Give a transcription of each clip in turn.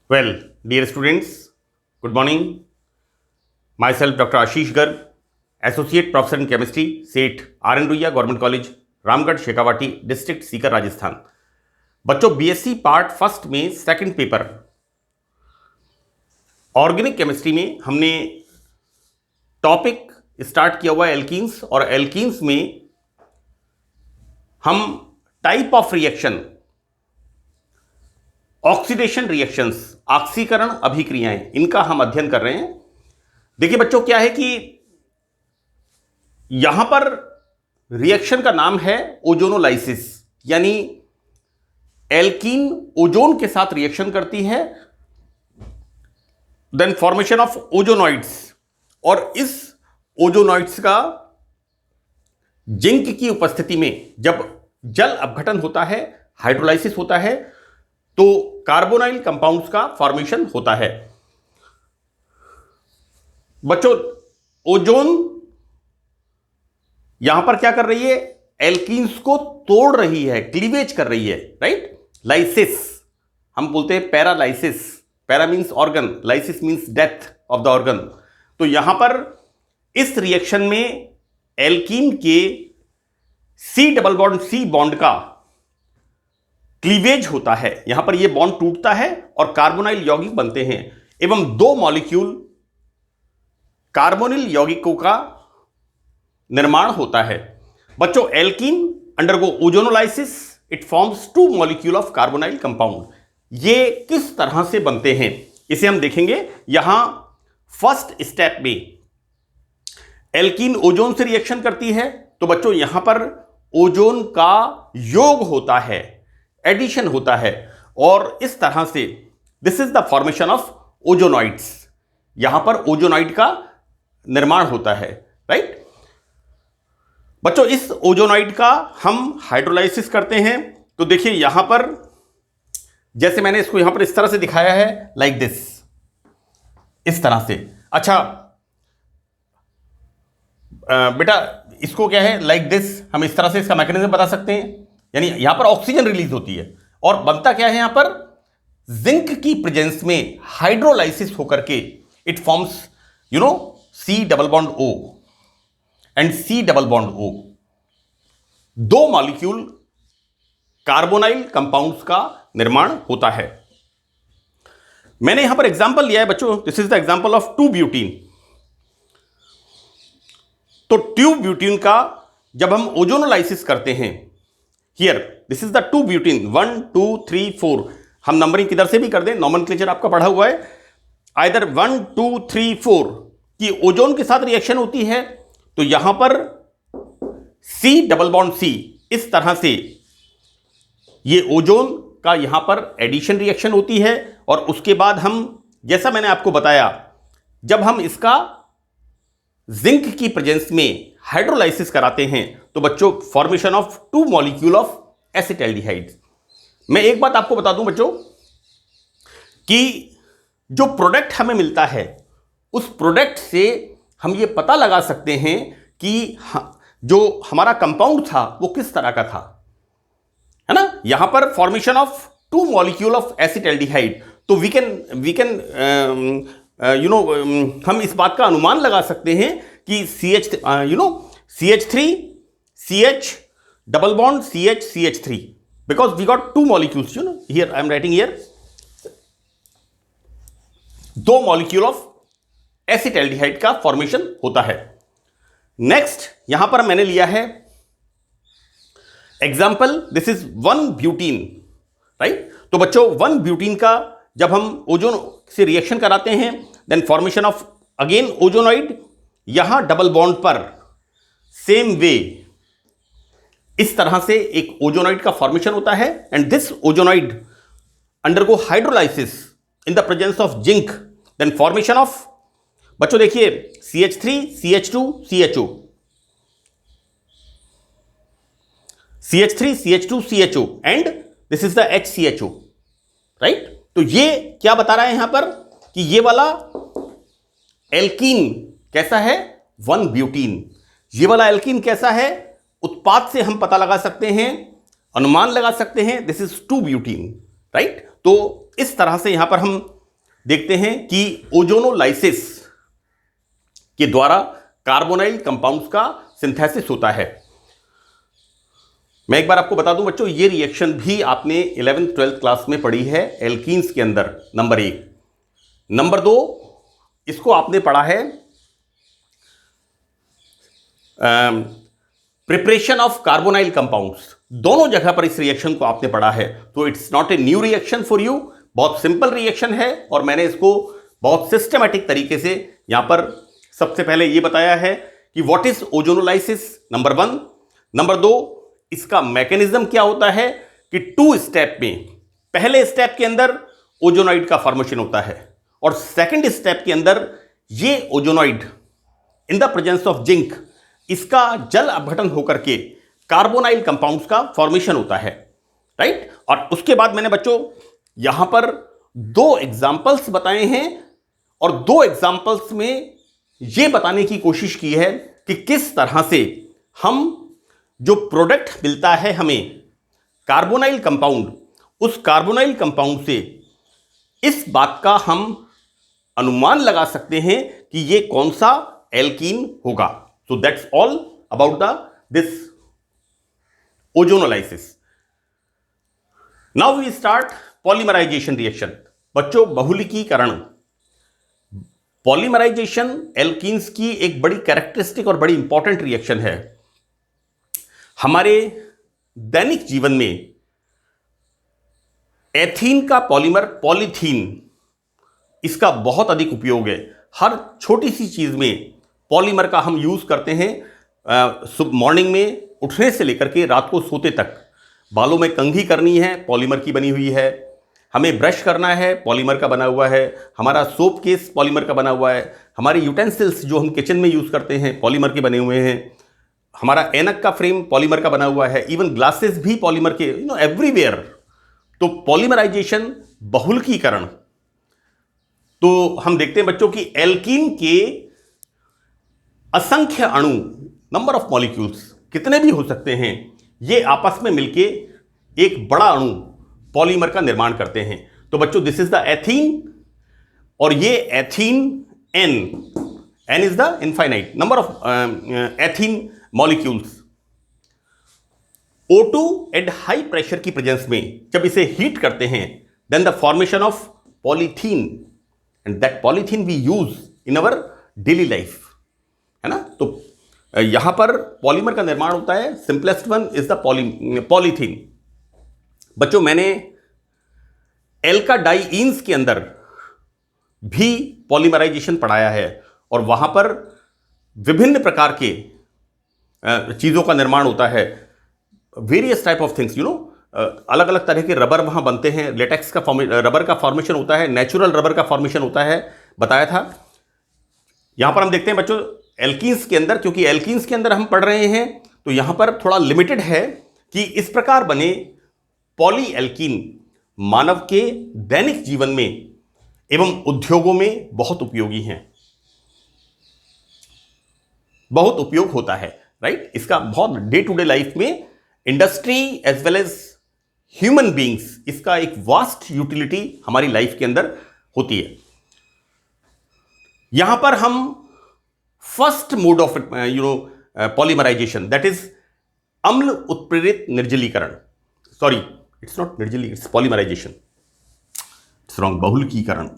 Well, dear students, good morning. Myself, Dr. Ashish Garg, Associate Professor in Chemistry, सेठ R.N. Ruia government college, Ramgarh, Shekhawati district, Sikar, Rajasthan. बच्चों, BSc part first में second paper organic chemistry में हमने topic start किया हुआ है alkenes, और एल्कीन्स में हम type of reaction, oxidation reactions, ऑक्सीकरण अभिक्रियाएं, इनका हम अध्ययन कर रहे हैं। देखिए बच्चों, क्या है कि यहां पर रिएक्शन का नाम है ओजोनोलाइसिस, यानी एल्कीन ओजोन के साथ रिएक्शन करती है, देन फॉर्मेशन ऑफ ओजोनॉइड्स, और इस ओजोनॉइड्स का जिंक की उपस्थिति में जब जल अपघटन होता है, हाइड्रोलाइसिस होता है, तो कार्बोनाइल कंपाउंड्स का फॉर्मेशन होता है। बच्चों, ओजोन यहां पर क्या कर रही है? एल्कीन्स को तोड़ रही है, क्लीवेज कर रही है, राइट? लाइसिस हम बोलते हैं, paralysis. Para means organ, lysis means death of the organ. तो यहां पर इस रिएक्शन में एल्कीन के C double bond C bond का क्लीवेज होता है। यहां पर यह बॉन्ड टूटता है और कार्बोनाइल यौगिक बनते हैं, एवं दो मॉलिक्यूल कार्बोनिल यौगिकों का निर्माण होता है। बच्चों, alkene undergo ozonolysis, it forms two molecule of carbonyl compound. ये किस तरह से बनते हैं इसे हम देखेंगे। यहां फर्स्ट स्टेप में एल्कीन ओजोन से रिएक्शन करती है, तो बच्चों यहां पर ओजोन का योग होता है, एडिशन होता है, और इस तरह से this is the formation of ozonoids. यहां पर ओजोनॉइड का निर्माण होता है, राइट? बच्चों, इस ओजोनॉइड का हम हाइड्रोलाइसिस करते हैं। तो देखिए यहां पर, जैसे मैंने इसको यहां पर इस तरह से दिखाया है, लाइक दिस, इस तरह से। अच्छा बेटा, इसको क्या है, लाइक दिस, हम इस तरह से इसका मैकेनिज्म बता सकते हैं। यानी यहां पर ऑक्सीजन रिलीज होती है, और बनता क्या है यहां पर? जिंक की प्रेजेंस में हाइड्रोलाइसिस होकर के it forms C double bond O and C double bond O. दो मॉलिक्यूल कार्बोनाइल कंपाउंड्स का निर्माण होता है। मैंने यहां पर एग्जांपल लिया है बच्चों, this is the example of two butene. तो 2-ब्यूटीन का जब हम ओजोनोलाइसिस करते हैं, here this is the two butene, 1 2 3 4, हम नंबरिंग किधर से भी कर दें, नॉमेनक्लेचर आपका पढ़ा हुआ है। आइदर 1 2 3 4 की ओजोन के साथ रिएक्शन होती है, तो यहां पर सी डबल बॉन्ड सी, इस तरह से ये ओजोन का यहां पर एडिशन रिएक्शन होती है, और उसके बाद हम, जैसा मैंने आपको बताया, जब हम इसका जिंक की प्रेजेंस में हाइड्रोलाइसिस कराते हैं, तो बच्चों formation of 2 molecule of acetaldehyde. मैं एक बात आपको बता दूं बच्चों, कि जो प्रोडक्ट हमें मिलता है, उस प्रोडक्ट से हम ये पता लगा सकते हैं कि जो हमारा कंपाउंड था वो किस तरह का था, है ना? यहां पर formation of 2 molecule of acetaldehyde, तो वी कैन हम इस बात का अनुमान लगा सकते हैं कि CH3 CH double bond CH3, because we got 2 molecules, here I am writing here, 2 molecule of acetaldehyde का फॉर्मेशन होता है। नेक्स्ट यहां पर मैंने लिया है example, this is one butene, right? तो बच्चों 1-ब्यूटीन का जब हम ओजोन से रिएक्शन कराते हैं, then formation of again ozonoid, यहां डबल बॉन्ड पर सेम वे इस तरह से एक ओजोनॉइड का फॉर्मेशन होता है, and this ozonoid undergo hydrolysis in the presence of zinc, then formation of, बच्चों देखिए, CH3 CH2 CHO, CH3 CH2 CHO, and this is the HCHO, right? तो ये क्या बता रहा है यहां पर, कि ये वाला एल्कीन कैसा है? 1-ब्यूटीन। ये वाला एल्कीन कैसा है? उत्पाद से हम पता लगा सकते हैं, अनुमान लगा सकते हैं, दिस इज 2-ब्यूटीन, राइट? तो इस तरह से यहां पर हम देखते हैं कि ओजोनोलाइसिस के द्वारा कार्बोनाइल कंपाउंड्स का सिंथेसिस होता है। मैं एक बार आपको बता दूं बच्चों, ये रिएक्शन भी आपने 11th 12th क्लास में पढ़ी है एल्कीन्स के अंदर, नंबर 1। नंबर 2, इसको आपने पढ़ा है प्रिपरेशन ऑफ कार्बोनाइल कंपाउंड्स, दोनों जगह पर इस रिएक्शन को आपने पढ़ा है। तो it's not a new reaction for you, बहुत सिंपल रिएक्शन है और मैंने इसको बहुत सिस्टमैटिक तरीके से यहां पर सबसे पहले यह बताया है कि what is ozonolysis, number 1। Number 2, इसका मैकेनिज्म क्या होता है कि 2 स्टेप में, पहले स्टेप के अंदर ओजोनॉइड का फॉर्मेशन होता है और सेकंड स्टेप के अंदर ये ozonoid in the presence of zinc, इसका जल अपघटन होकर के कार्बोनाइल कंपाउंड्स का फॉर्मेशन होता है, राइट। और उसके बाद मैंने बच्चों यहां पर 2 एग्जाम्पल्स बताए हैं और 2 एग्जाम्पल्स में यह बताने की कोशिश की है कि किस तरह से हम जो प्रोडक्ट मिलता है हमें कार्बोनाइल कंपाउंड, उस कार्बोनाइल कंपाउंड से इस बात का हम अनुमान लगा सकते हैं कि यह कौन सा एल्कीन होगा। So that's all about this ozonolysis. Now we start polymerisation reaction. बच्चों, बहुलकीकरण, पॉलीमराइजेशन एल्कीन्स की एक बड़ी कैरेक्टरिस्टिक और बड़ी इंपॉर्टेंट रिएक्शन है। हमारे दैनिक जीवन में एथीन का पॉलीमर पॉलीथीन, इसका बहुत अधिक उपयोग है। हर छोटी सी चीज में पॉलीमर का हम यूज करते हैं। मॉर्निंग में उठने से लेकर के रात को सोते तक, बालों में कंघी करनी है, पॉलीमर की बनी हुई है। हमें ब्रश करना है, पॉलीमर का बना हुआ है। हमारा सोप केस पॉलीमर का बना हुआ है। हमारे यूटेंसिल्स जो हम किचन में यूज करते हैं पॉलीमर के बने हुए हैं। हमारा ऐनक का फ्रेम पॉलीमर का बना हुआ है। इवन ग्लासेस भी पॉलीमर के, एवरीवेयर। तो पॉलीमराइजेशन, बहुलकीकरण, तो हम देखते हैं बच्चों की एल्कीन के असंख्य अणु, नंबर ऑफ मॉलिक्यूल्स कितने भी हो सकते हैं, ये आपस में मिलके एक बड़ा अणु पॉलीमर का निर्माण करते हैं। तो बच्चों दिस इज द एथीन, और ये ethene n is the infinite number of ethene molecules. O2 at high pressure की प्रेजेंस में जब इसे हीट करते हैं, then the formation of polythene, and that polythene we use in our daily life, है ना। तो यहां पर पॉलीमर का निर्माण होता है। Simplest one is the polythene. बच्चों, मैंने एल्काडाइंस के अंदर भी पॉलीमराइजेशन पढ़ाया है और वहां पर विभिन्न प्रकार के चीजों का निर्माण होता है। वेरियस टाइप ऑफ थिंग्स, अलग अलग तरह के रबर वहां बनते हैं। लेटेक्स का रबर का फॉर्मेशन होता है, नेचुरल रबर का फॉर्मेशन होता है, बताया था। यहां पर हम देखते हैं बच्चों एल्कीन्स के अंदर, क्योंकि एल्कीन्स के अंदर हम पढ़ रहे हैं तो यहां पर थोड़ा लिमिटेड है कि इस प्रकार बने पॉली एल्कीन मानव के दैनिक जीवन में एवं उद्योगों में बहुत उपयोगी हैं, बहुत उपयोग होता है, राइट। इसका बहुत डे टू डे लाइफ में industry as well as human beings, इसका एक वास्ट यूटिलिटी हमारी लाइफ के अंदर होती है। यहां पर हम first mode of polymerization, that is अम्ल उत्प्रेरित निर्जलीकरण, सॉरी इट्स नॉट निर्जली, इट्स पॉलीमराइजेशन, इट्स रॉन्ग, बहुलकीकरण,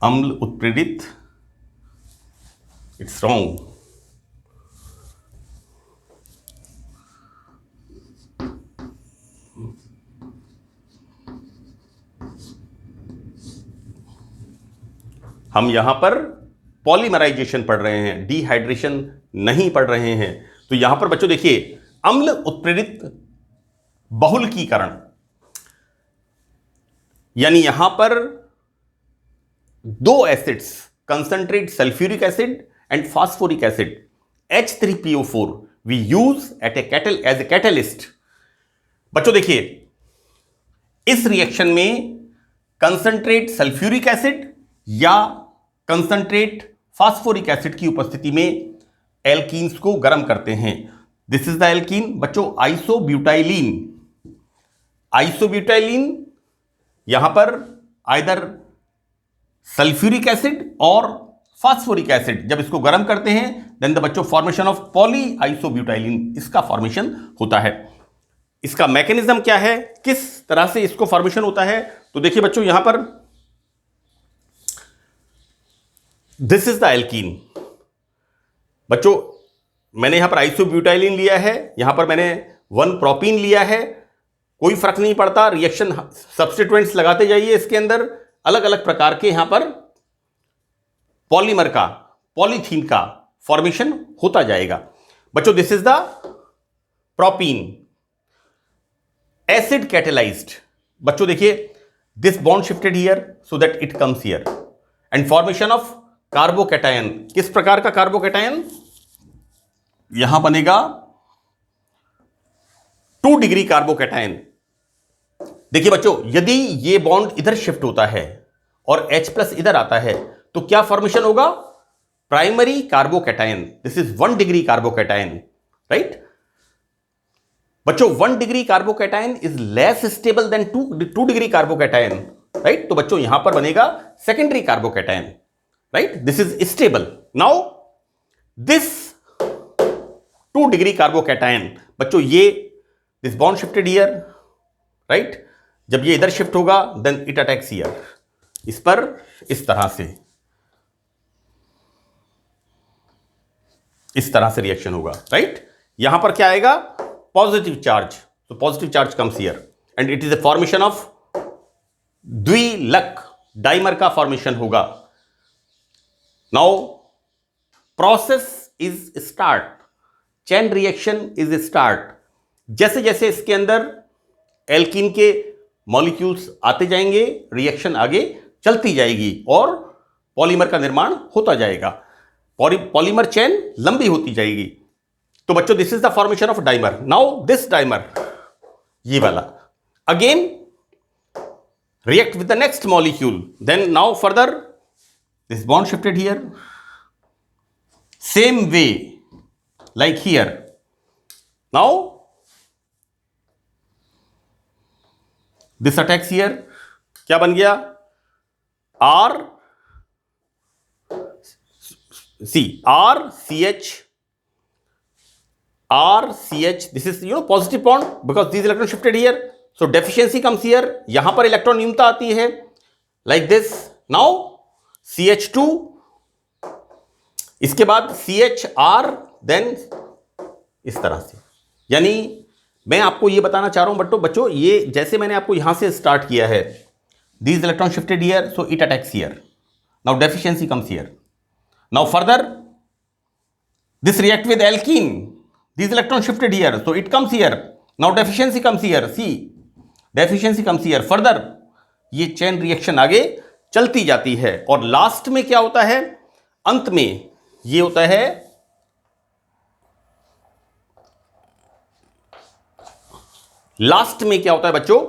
अम्ल उत्प्रेरित, इट्स रॉन्ग। हम यहां पर पॉलीमराइजेशन पढ़ रहे हैं, डिहाइड्रेशन नहीं पढ़ रहे हैं। तो यहां पर बच्चों देखिए, अम्ल उत्प्रेरित बहुलकीकरण, यानी यहां पर 2 acids, concentrate sulphuric acid and phosphoric acid, H3PO4 we use at as a catalyst. बच्चों देखिए, इस रिएक्शन में कंसंट्रेट सल्फ्यूरिक एसिड या कंसंट्रेट फास्फोरिक एसिड की उपस्थिति में एल्कीन्स को गर्म करते हैं। दिस इज द एल्कीन बच्चों, आइसोब्यूटाइलीन। आइसोब्यूटाइलिन, यहां पर आइदर सल्फ्यूरिक एसिड और फास्फोरिक एसिड, जब इसको गर्म करते हैं देन द बच्चों फॉर्मेशन ऑफ पॉली आइसोब्यूटाइलिन, इसका फॉर्मेशन होता है। इसका मैकेनिज्म क्या है, किस तरह से इसको फॉर्मेशन होता है, तो देखिए बच्चों यहां पर दिस इज द एल्कीन। बच्चों मैंने यहां पर आइसोब्यूटाइलिन लिया है, यहां पर मैंने 1 प्रोपीन लिया है, कोई फर्क नहीं पड़ता, रिएक्शन सब्स्टिट्यूएंट्स लगाते जाइए इसके अंदर, अलग अलग प्रकार के यहां पर पॉलीमर का, पॉलीथीन का फॉर्मेशन होता जाएगा। बच्चों this is the propene, acid catalysed. बच्चों देखिए this bond shifted here so that it comes here and formation of carbocation. किस प्रकार का कार्बोकैटायन, यहां बनेगा 2 डिग्री कार्बोकैटायन। देखिए बच्चों यदि ये बॉन्ड इधर शिफ्ट होता है और H+ इधर आता है तो क्या फॉर्मेशन होगा, primary carbocation. This is 1 degree carbocation, right. बच्चों 1 degree carbocation is less stable then 2 degree carbocation, right. तो बच्चों यहां पर बनेगा secondary carbocation, right. This is stable. Now this 2 degree carbocation, बच्चों ये this bond shifted here, right. जब ये इधर शिफ्ट होगा देन इट अटैक्स हियर, इस पर इस तरह से रिएक्शन होगा, राइट। यहां पर क्या आएगा, पॉजिटिव चार्ज, तो positive charge comes here and it is a formation of द्विलक डाइमर का फॉर्मेशन होगा। Now process is start, chain reaction is start. जैसे जैसे इसके अंदर एल्कीन के मॉलिक्यूल्स आते जाएंगे, रिएक्शन आगे चलती जाएगी और पॉलीमर का निर्माण होता जाएगा, पॉलीमर चेन लंबी होती जाएगी। तो बच्चों this is the formation of dimer. Now this dimer, ये वाला again react with the next molecule, then now further this bond shifted here, same way like here. Now this attacks here, क्या बन गया, R CH, this is positive bond because these electrons shifted here, so deficiency comes here, यहां पर electron न्यूनता आती है like this. now CH2, इसके बाद CHR, then इस तरह से। यानी मैं आपको ये बताना चाह रहा हूं बच्चों, ये जैसे मैंने आपको यहां से स्टार्ट किया है, these electrons shifted here so it attacks here, now deficiency comes here. now further this react with alkene, these electrons shifted here so it comes here, now deficiency comes here, see deficiency comes here. further ये chain reaction आगे चलती जाती है और last में क्या होता है, अंत में ये होता है लास्ट में क्या होता है बच्चों,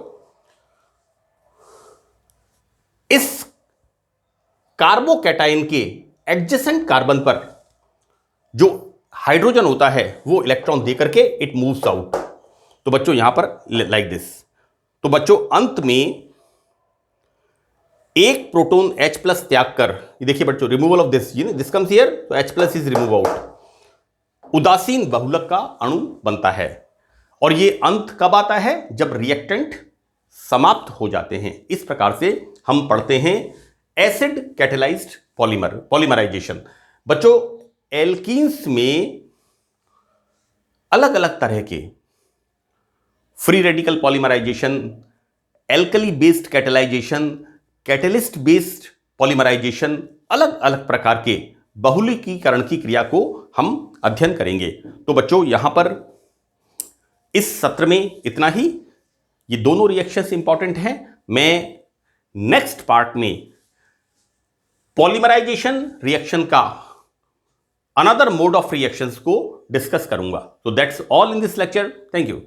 इस कार्बोकैटायन के एडजेसेंट कार्बन पर जो हाइड्रोजन होता है वो इलेक्ट्रॉन देकर के इट मूव्स आउट। तो बच्चों यहां पर लाइक दिस। तो बच्चों अंत में एक प्रोटॉन H+ त्याग कर, ये देखिए बच्चों removal of this comes here, तो H+ इज रिमूव आउट, उदासीन बहुलक का अणु बनता है। और ये अंत कब आता है, जब रिएक्टेंट समाप्त हो जाते हैं। इस प्रकार से हम पढ़ते हैं एसिड कैटेलाइज्ड पॉलीमराइजेशन। बच्चों एल्कीन्स में अलग अलग तरह के free radical polymerization, alkali based catalyzation, catalyst based polymerization, अलग अलग प्रकार के बहुलकीकरण की क्रिया को हम अध्ययन करेंगे। तो बच्चों यहां पर इस सत्र में इतना ही। ये दोनों रिएक्शंस इंपॉर्टेंट हैं। मैं नेक्स्ट पार्ट में पॉलीमराइजेशन रिएक्शन का अनदर मोड ऑफ रिएक्शंस को डिस्कस करूंगा। तो that's all in this lecture. Thank you.